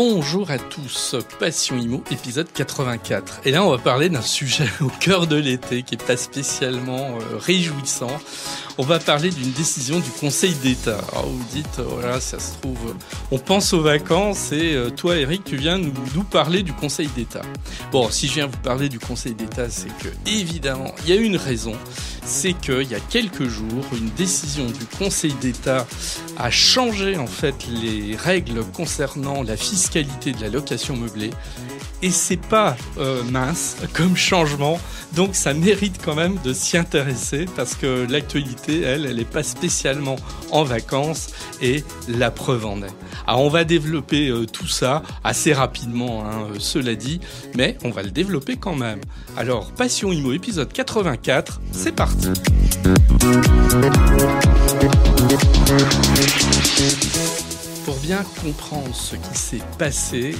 Bonjour à tous, Passion Immo, épisode 84. Et là, on va parler d'un sujet au cœur de l'été qui n'est pas spécialement réjouissant. On va parler d'une décision du Conseil d'État. Alors vous dites, voilà, ça se trouve, on pense aux vacances et toi, Eric, tu viens nous parler du Conseil d'État. Bon, si je viens vous parler du Conseil d'État, c'est que, évidemment, il y a une raison. C'est qu'il y a quelques jours, une décision du Conseil d'État a changé en fait les règles concernant la fiscalité de la location meublée. Et c'est pas mince comme changement, donc ça mérite quand même de s'y intéresser parce que l'actualité, elle est pas spécialement en vacances et la preuve en est. Alors on va développer tout ça assez rapidement, cela dit, mais on va le développer quand même. Alors Passion Immo épisode 84, c'est parti. Pour bien comprendre ce qui s'est passé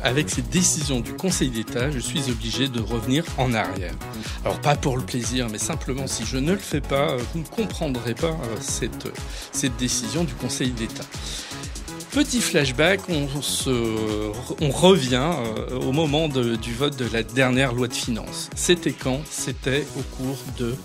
avec cette décision du Conseil d'État, je suis obligé de revenir en arrière. Alors pas pour le plaisir, mais simplement si je ne le fais pas, vous ne comprendrez pas cette décision du Conseil d'État. Petit flashback, on revient au moment du vote de la dernière loi de finances. C'était quand ? C'était au cours de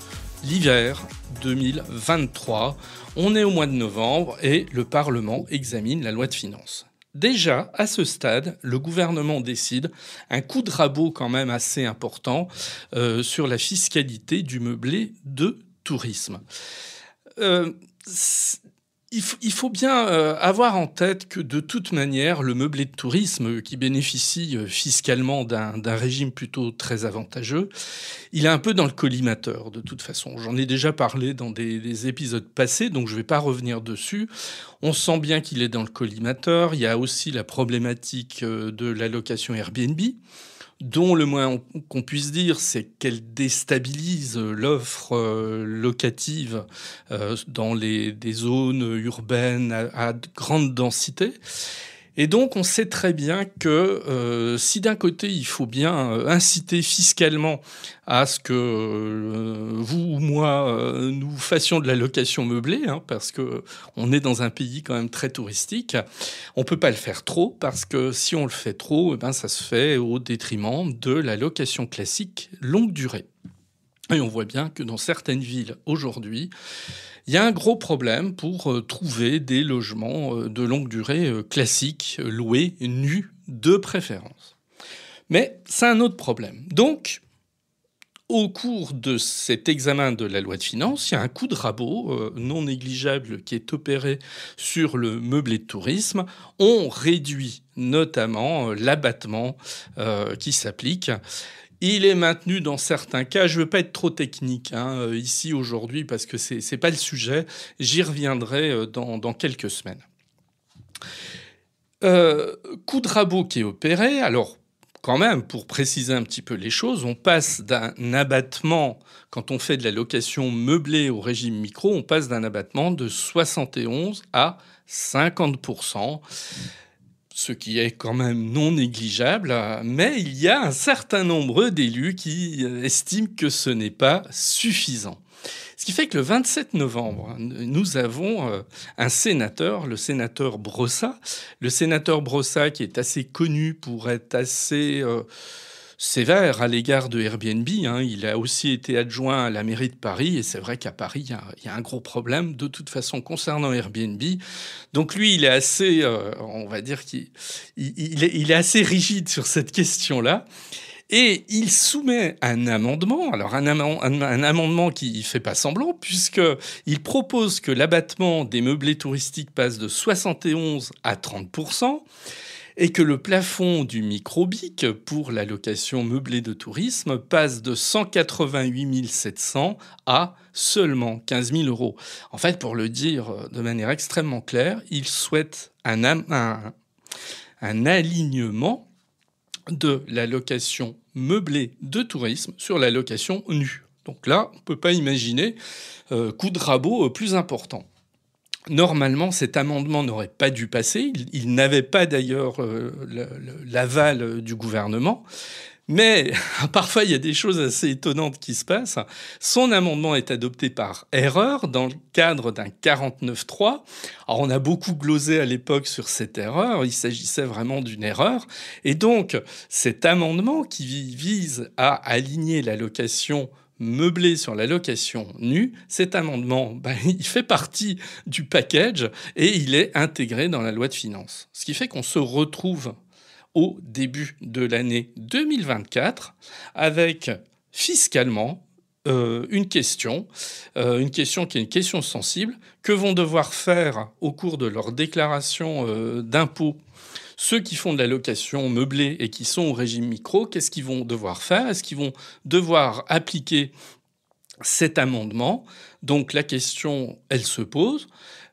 l'hiver 2023. On est au mois de novembre et le Parlement examine la loi de finances. Déjà, à ce stade, le gouvernement décide un coup de rabot quand même assez important sur la fiscalité du meublé de tourisme. Il faut bien avoir en tête que de toute manière, le meublé de tourisme qui bénéficie fiscalement d'un régime plutôt très avantageux, il est un peu dans le collimateur de toute façon. J'en ai déjà parlé dans des épisodes passés, donc je ne vais pas revenir dessus. On sent bien qu'il est dans le collimateur. Il y a aussi la problématique de la location Airbnb, dont le moins qu'on puisse dire, c'est qu'elle déstabilise l'offre locative dans des zones urbaines à grande densité. Et donc, on sait très bien que si d'un côté, il faut bien inciter fiscalement à ce que vous ou moi, nous fassions de la location meublée, parce que on est dans un pays quand même très touristique, on peut pas le faire trop, parce que si on le fait trop, ça se fait au détriment de la location classique longue durée. Et on voit bien que dans certaines villes aujourd'hui, il y a un gros problème pour trouver des logements de longue durée classiques, loués, nus, de préférence. Mais c'est un autre problème. Donc, au cours de cet examen de la loi de finances, il y a un coup de rabot non négligeable qui est opéré sur le meublé de tourisme. On réduit notamment l'abattement qui s'applique. Il est maintenu dans certains cas. Je ne veux pas être trop technique ici aujourd'hui parce que c'est pas le sujet. J'y reviendrai dans quelques semaines. Coup de rabot qui est opéré. Alors, quand même, pour préciser un petit peu les choses, on passe d'un abattement, quand on fait de la location meublée au régime micro, on passe d'un abattement de 71 à 50%. Ce qui est quand même non négligeable, mais il y a un certain nombre d'élus qui estiment que ce n'est pas suffisant. Ce qui fait que le 27 novembre, nous avons un sénateur, le sénateur Brossat. Le sénateur Brossat qui est assez connu pour être assez sévère à l'égard de Airbnb. Il a aussi été adjoint à la mairie de Paris et c'est vrai qu'à Paris, il y a un gros problème de toute façon concernant Airbnb. Donc lui, il est assez, on va dire qu'il est assez rigide sur cette question-là. Et il soumet un amendement, alors un amendement qui fait pas semblant, puisqu'il propose que l'abattement des meublés touristiques passe de 71 à 30%, et que le plafond du microbic pour la location meublée de tourisme passe de 188 700 à seulement 15 000 euros. En fait, pour le dire de manière extrêmement claire, il souhaite un alignement de la location meublée de tourisme sur la location nue. Donc là, on ne peut pas imaginer coup de rabot plus important. Normalement, cet amendement n'aurait pas dû passer. Il n'avait pas d'ailleurs l'aval du gouvernement. Mais parfois, il y a des choses assez étonnantes qui se passent. Son amendement est adopté par erreur dans le cadre d'un 49.3. Alors, on a beaucoup glosé à l'époque sur cette erreur. Il s'agissait vraiment d'une erreur. Et donc, cet amendement qui vise à aligner la location meublée sur la location nue, cet amendement, il fait partie du package et il est intégré dans la loi de finances. Ce qui fait qu'on se retrouve au début de l'année 2024 avec fiscalement une question qui est une question sensible, que vont devoir faire au cours de leur déclaration d'impôt ceux qui font de la location meublée et qui sont au régime micro. Qu'est-ce qu'ils vont devoir faire? Est-ce qu'ils vont devoir appliquer cet amendement? Donc la question, elle se pose.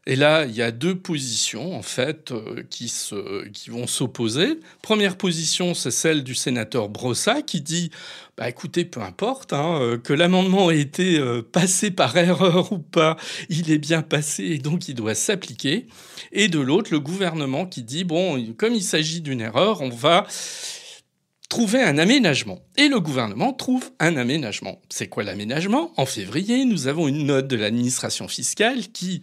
Et là, il y a deux positions, en fait, qui vont s'opposer. Première position, c'est celle du sénateur Brossat, qui dit écoutez, peu importe, que l'amendement ait été passé par erreur ou pas, il est bien passé et donc il doit s'appliquer. Et de l'autre, le gouvernement qui dit comme il s'agit d'une erreur, on va trouver un aménagement. Et le gouvernement trouve un aménagement. C'est quoi l'aménagement? En février, nous avons une note de l'administration fiscale qui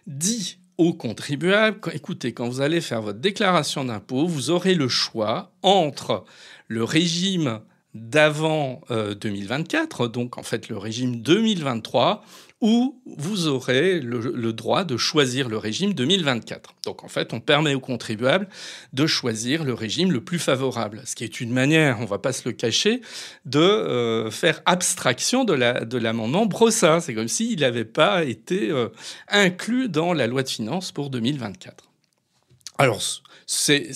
dit aux contribuables, écoutez, quand vous allez faire votre déclaration d'impôt, vous aurez le choix entre le régime d'avant 2024, donc en fait le régime 2023, où vous aurez le droit de choisir le régime 2024. Donc en fait, on permet aux contribuables de choisir le régime le plus favorable, ce qui est une manière, on ne va pas se le cacher, de faire abstraction de l'amendement Brossat. C'est comme s'il n'avait pas été inclus dans la loi de finances pour 2024. Alors, c'est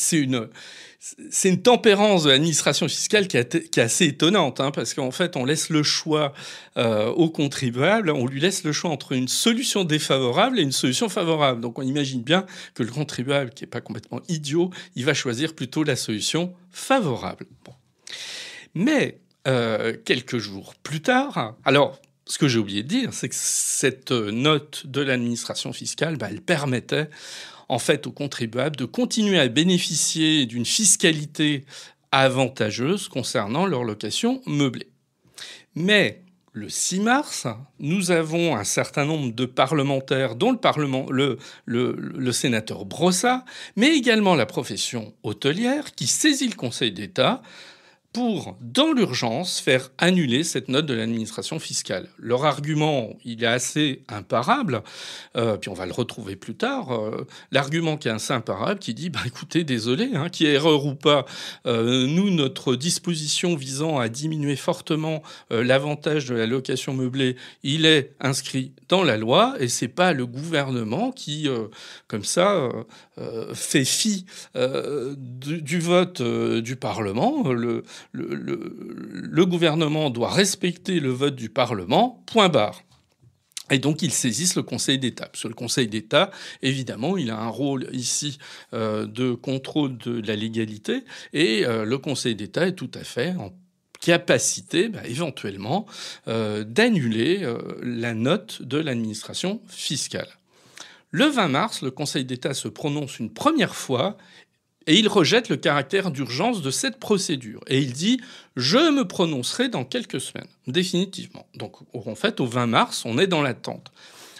une tempérance de l'administration fiscale qui est assez étonnante, parce qu'en fait, on laisse le choix au contribuable, on lui laisse le choix entre une solution défavorable et une solution favorable. Donc on imagine bien que le contribuable, qui n'est pas complètement idiot, il va choisir plutôt la solution favorable. Bon. Mais quelques jours plus tard, alors ce que j'ai oublié de dire, c'est que cette note de l'administration fiscale, elle permettait en fait aux contribuables de continuer à bénéficier d'une fiscalité avantageuse concernant leur location meublée. Mais le 6 mars, nous avons un certain nombre de parlementaires, dont le sénateur Brossat, mais également la profession hôtelière, qui saisit le Conseil d'État pour, dans l'urgence, faire annuler cette note de l'administration fiscale. Leur argument, il est assez imparable, puis on va le retrouver plus tard. L'argument qui est assez imparable, qui dit écoutez, désolé, qu'il y ait erreur ou pas, nous, notre disposition visant à diminuer fortement l'avantage de la location meublée, il est inscrit dans la loi, et c'est pas le gouvernement qui, comme ça, fait fi du vote du Parlement. Le gouvernement doit respecter le vote du Parlement, point barre. Et donc, ils saisissent le Conseil d'État. Parce que le Conseil d'État, évidemment, il a un rôle ici de contrôle de la légalité. Et le Conseil d'État est tout à fait en capacité, éventuellement, d'annuler la note de l'administration fiscale. Le 20 mars, le Conseil d'État se prononce une première fois et il rejette le caractère d'urgence de cette procédure. Et il dit « Je me prononcerai dans quelques semaines, définitivement ». Donc, en fait, au 20 mars, on est dans l'attente.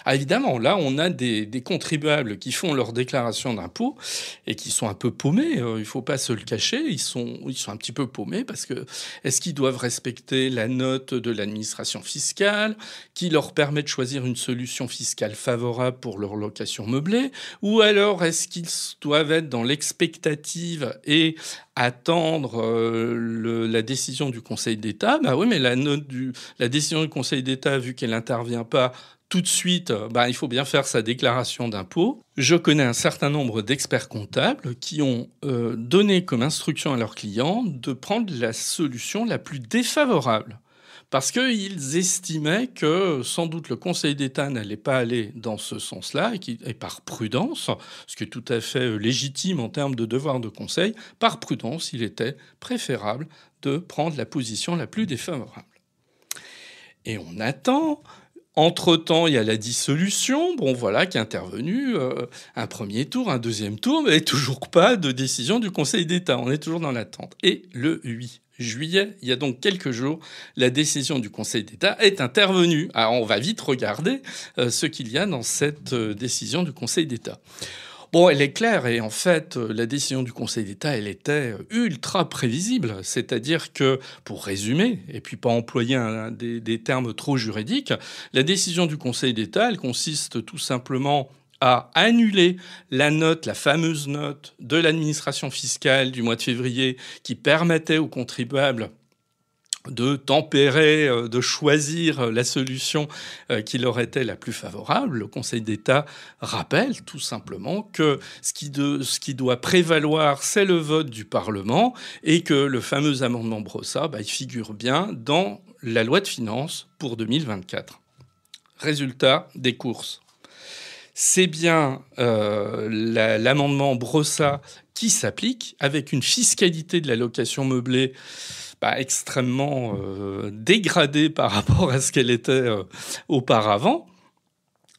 Évidemment, là, on a des contribuables qui font leur déclaration d'impôt et qui sont un peu paumés. Il ne faut pas se le cacher. Ils sont un petit peu paumés parce que est-ce qu'ils doivent respecter la note de l'administration fiscale qui leur permet de choisir une solution fiscale favorable pour leur location meublée, ou alors est-ce qu'ils doivent être dans l'expectative et attendre la décision du Conseil d'État? Oui, mais la décision du Conseil d'État, vu qu'elle n'intervient pas tout de suite, il faut bien faire sa déclaration d'impôt. Je connais un certain nombre d'experts comptables qui ont donné comme instruction à leurs clients de prendre la solution la plus défavorable. Parce qu'ils estimaient que sans doute le Conseil d'État n'allait pas aller dans ce sens-là et par prudence, ce qui est tout à fait légitime en termes de devoir de conseil, par prudence, il était préférable de prendre la position la plus défavorable. Et on attend. Entre-temps, il y a la dissolution, qui est intervenue, un premier tour, un deuxième tour, mais toujours pas de décision du Conseil d'État. On est toujours dans l'attente. Et le 8 juillet, il y a donc quelques jours, la décision du Conseil d'État est intervenue. Alors on va vite regarder ce qu'il y a dans cette décision du Conseil d'État. Bon, elle est claire et en fait, la décision du Conseil d'État, elle était ultra prévisible. C'est-à-dire que, pour résumer, et puis pas employer des termes trop juridiques, la décision du Conseil d'État, elle consiste tout simplement à annuler la fameuse note de l'administration fiscale du mois de février qui permettait aux contribuables de tempérer, de choisir la solution qui leur était la plus favorable. Le Conseil d'État rappelle tout simplement que ce qui doit prévaloir, c'est le vote du Parlement et que le fameux amendement Brossat, il figure bien dans la loi de finances pour 2024. Résultat des courses. C'est bien l'amendement Brossat qui s'applique avec une fiscalité de la location meublée extrêmement dégradée par rapport à ce qu'elle était auparavant.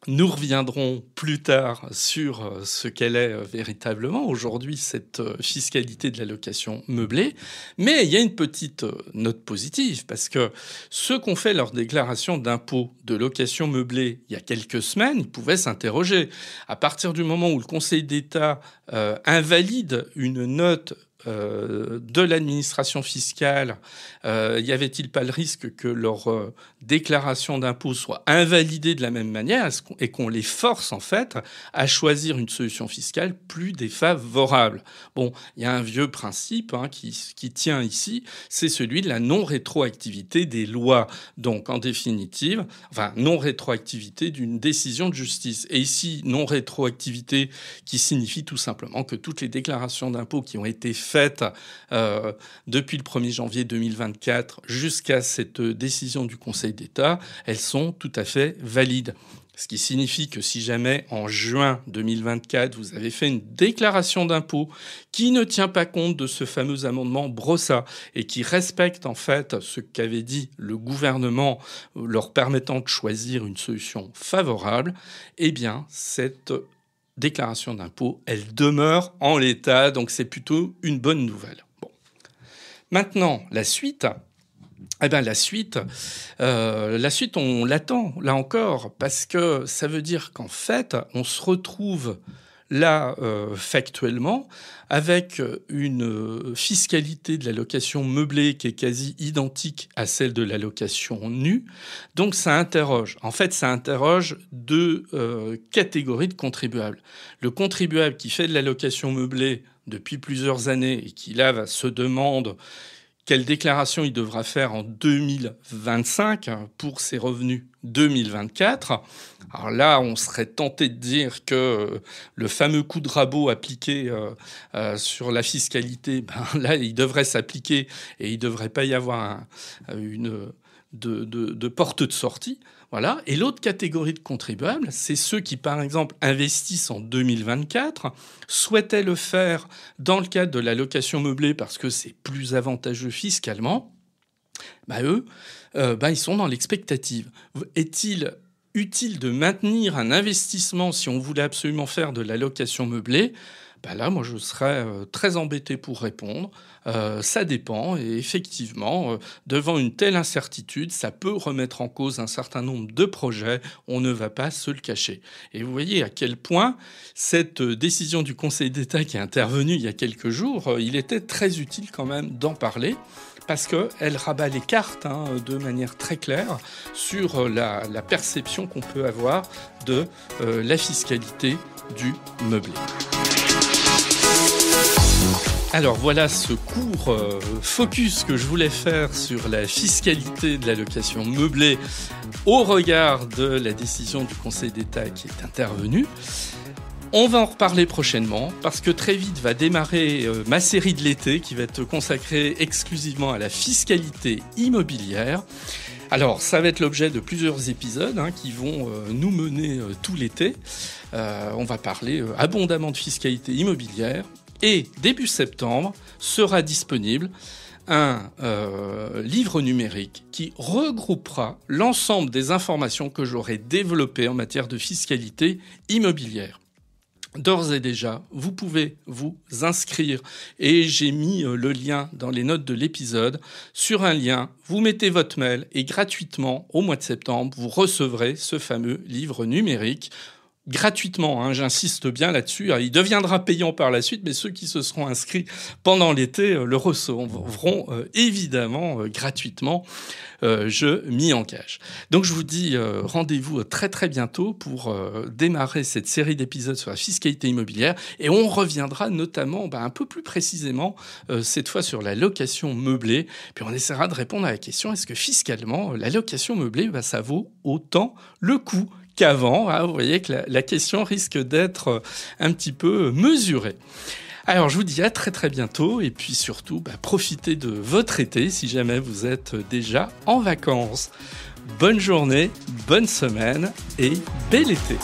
Nous reviendrons plus tard sur ce qu'elle est véritablement aujourd'hui, cette fiscalité de la location meublée. Mais il y a une petite note positive, parce que ceux qui ont fait leur déclaration d'impôt de location meublée il y a quelques semaines, ils pouvaient s'interroger. À partir du moment où le Conseil d'État invalide une note de l'administration fiscale, y avait-il pas le risque que leur déclaration d'impôt soit invalidée de la même manière et qu'on les force en fait à choisir une solution fiscale plus défavorable? Bon, il y a un vieux principe qui tient ici, c'est celui de la non-rétroactivité des lois. Donc en définitive, non-rétroactivité d'une décision de justice. Et ici, non-rétroactivité qui signifie tout simplement que toutes les déclarations d'impôt qui ont été faites depuis le 1er janvier 2024 jusqu'à cette décision du Conseil d'État, elles sont tout à fait valides. Ce qui signifie que si jamais en juin 2024, vous avez fait une déclaration d'impôt qui ne tient pas compte de ce fameux amendement Brossat et qui respecte en fait ce qu'avait dit le gouvernement leur permettant de choisir une solution favorable, eh bien cette déclaration d'impôt, elle demeure en l'état, donc c'est plutôt une bonne nouvelle. Bon. Maintenant, la suite, la suite, on l'attend, là encore, parce que ça veut dire qu'en fait, on se retrouve là, factuellement, avec une fiscalité de la location meublée qui est quasi identique à celle de la location nue. Donc ça interroge. En fait, ça interroge deux catégories de contribuables. Le contribuable qui fait de la location meublée depuis plusieurs années et qui, là, se demande quelle déclaration il devra faire en 2025 pour ses revenus 2024. Alors là, on serait tenté de dire que le fameux coup de rabot appliqué sur la fiscalité, là, il devrait s'appliquer et il ne devrait pas y avoir de porte de sortie. Voilà. Et l'autre catégorie de contribuables, c'est ceux qui, par exemple, investissent en 2024, souhaitaient le faire dans le cadre de la location meublée parce que c'est plus avantageux fiscalement. Eux, ils sont dans l'expectative. Est-il utile de maintenir un investissement si on voulait absolument faire de la location meublée ? Là, moi, je serais très embêté pour répondre. Ça dépend. Et effectivement, devant une telle incertitude, ça peut remettre en cause un certain nombre de projets. On ne va pas se le cacher. Et vous voyez à quel point cette décision du Conseil d'État qui est intervenue il y a quelques jours, il était très utile quand même d'en parler, parce qu'elle rabat les cartes de manière très claire sur la perception qu'on peut avoir de la fiscalité du meublé. Alors voilà ce court focus que je voulais faire sur la fiscalité de la location meublée au regard de la décision du Conseil d'État qui est intervenue. On va en reparler prochainement parce que très vite va démarrer ma série de l'été qui va être consacrée exclusivement à la fiscalité immobilière. Alors, ça va être l'objet de plusieurs épisodes qui vont nous mener tout l'été. On va parler abondamment de fiscalité immobilière. Et début septembre sera disponible un livre numérique qui regroupera l'ensemble des informations que j'aurai développées en matière de fiscalité immobilière. d'ores et déjà, vous pouvez vous inscrire. Et j'ai mis le lien dans les notes de l'épisode. Sur un lien, vous mettez votre mail et gratuitement, au mois de septembre, vous recevrez ce fameux livre numérique. Gratuitement, hein, j'insiste bien là-dessus. Il deviendra payant par la suite, mais ceux qui se seront inscrits pendant l'été le recevront évidemment gratuitement. Je m'y engage. Donc je vous dis rendez-vous très très bientôt pour démarrer cette série d'épisodes sur la fiscalité immobilière et on reviendra notamment un peu plus précisément cette fois sur la location meublée. Puis on essaiera de répondre à la question, est-ce que fiscalement la location meublée ça vaut autant le coup qu'avant, hein, vous voyez que la question risque d'être un petit peu mesurée. Alors, je vous dis à très très bientôt et puis surtout, profitez de votre été si jamais vous êtes déjà en vacances. Bonne journée, bonne semaine et bel été.